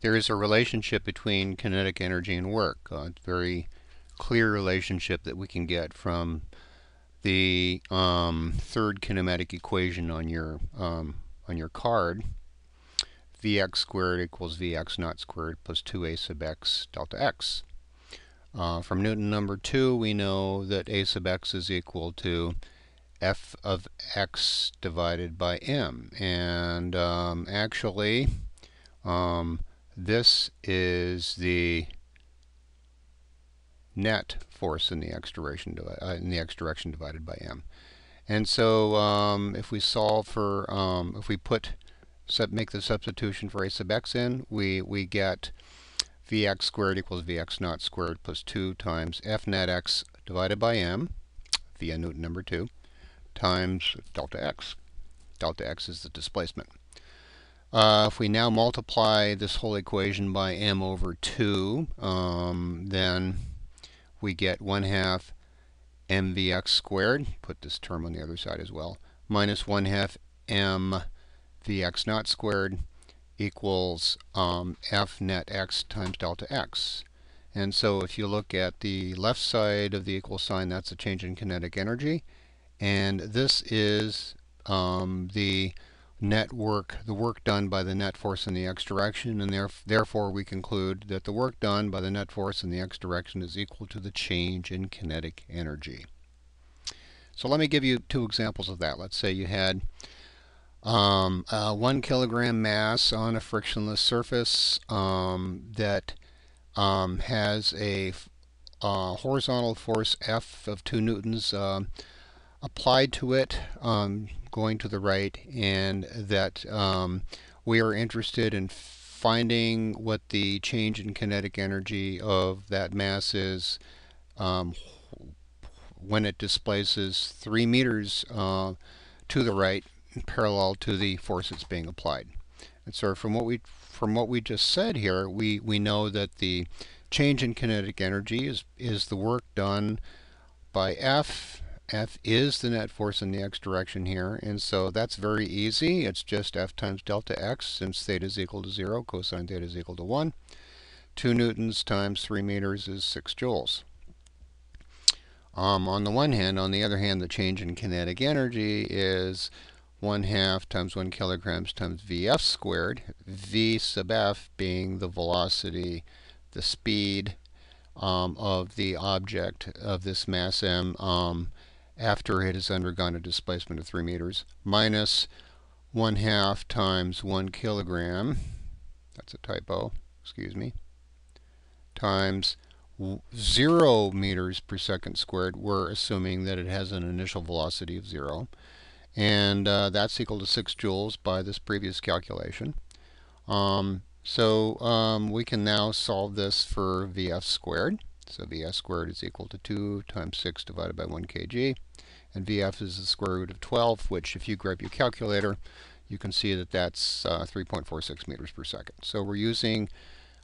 there is a relationship between kinetic energy and work. It's a very clear relationship that we can get from the third kinematic equation on your card. Vx squared equals Vx naught squared plus 2a sub x delta x. From Newton number 2, we know that a sub x is equal to f of x divided by m. And actually, this is the net force in the x direction divided by m. And so if we solve for, if we make the substitution for a sub x in, we get Vx squared equals Vx naught squared plus 2 times f net x divided by m via Newton number 2 times delta x. Delta x is the displacement. If we now multiply this whole equation by m over 2, then we get 1/2 mvx squared, put this term on the other side as well, minus 1/2 m vx naught squared equals f net x times delta x. And so if you look at the left side of the equal sign, that's a change in kinetic energy. And this is the net work, the work done by the net force in the x direction, and therefore we conclude that the work done by the net force in the x direction is equal to the change in kinetic energy. So let me give you two examples of that. Let's say you had 1 kilogram mass on a frictionless surface that has a horizontal force F of 2 newtons applied to it going to the right, and that we are interested in finding what the change in kinetic energy of that mass is when it displaces 3 meters to the right, parallel to the force that's being applied. And so from what we just said here, we know that the change in kinetic energy is the work done by F. F is the net force in the x direction here, and so that's very easy. It's just F times delta x, since theta is equal to 0, cosine theta is equal to 1. 2 newtons times 3 meters is 6 joules. On the one hand, on the other hand, the change in kinetic energy is 1/2 times 1 kilograms times Vf squared, V sub f being the velocity, the speed of the object of this mass m after it has undergone a displacement of 3 meters, minus 1/2 times 1 kilogram, that's a typo, excuse me, times 0 meters per second squared. We're assuming that it has an initial velocity of 0. And that's equal to 6 joules by this previous calculation. So we can now solve this for Vf squared. So Vf squared is equal to 2 times 6 divided by 1 kg. And Vf is the square root of 12, which if you grab your calculator, you can see that that's 3.46 meters per second. So we're using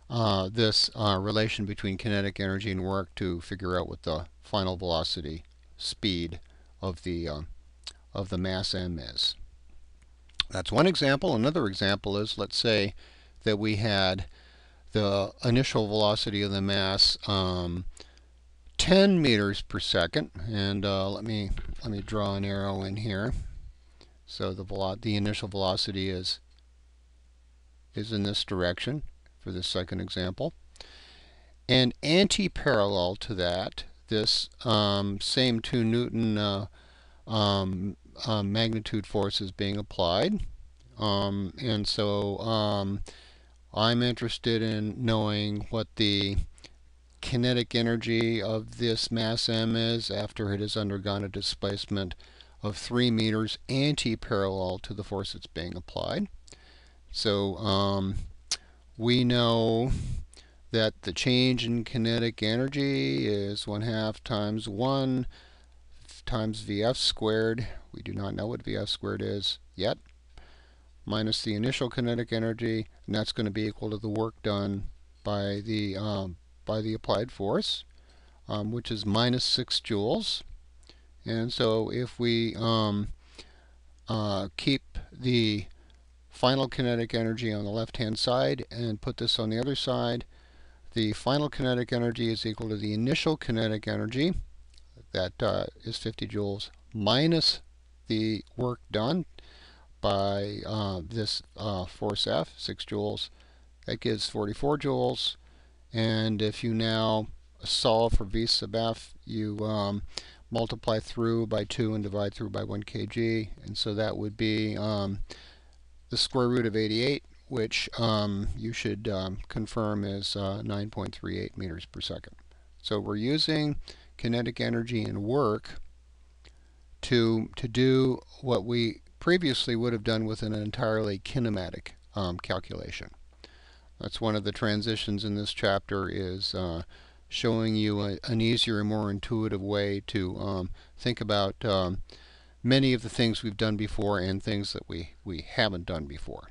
this relation between kinetic energy and work to figure out what the final velocity speed of the mass m is. That's one example. Another example is, let's say that we had the initial velocity of the mass 10 meters per second, and let me draw an arrow in here. So the initial velocity is in this direction for this second example. And anti-parallel to that, this same 2 Newton magnitude force is being applied. And so I'm interested in knowing what the kinetic energy of this mass m is after it has undergone a displacement of 3 meters anti-parallel to the force that's being applied. So we know that the change in kinetic energy is 1/2 times 1 times Vf squared. We do not know what Vf squared is yet, minus the initial kinetic energy, and that's going to be equal to the work done by the applied force, which is minus 6 joules. And so if we keep the final kinetic energy on the left-hand side and put this on the other side, the final kinetic energy is equal to the initial kinetic energy, that is 50 joules, minus the work done by this force F, 6 joules. That gives 44 joules. And if you now solve for V sub F, you multiply through by 2 and divide through by 1 kg. And so that would be the square root of 88, which you should confirm is 9.38 meters per second. So we're using kinetic energy and work to do what we previously would have done with an entirely kinematic calculation. That's one of the transitions in this chapter, is showing you an easier and more intuitive way to think about many of the things we've done before and things that we haven't done before.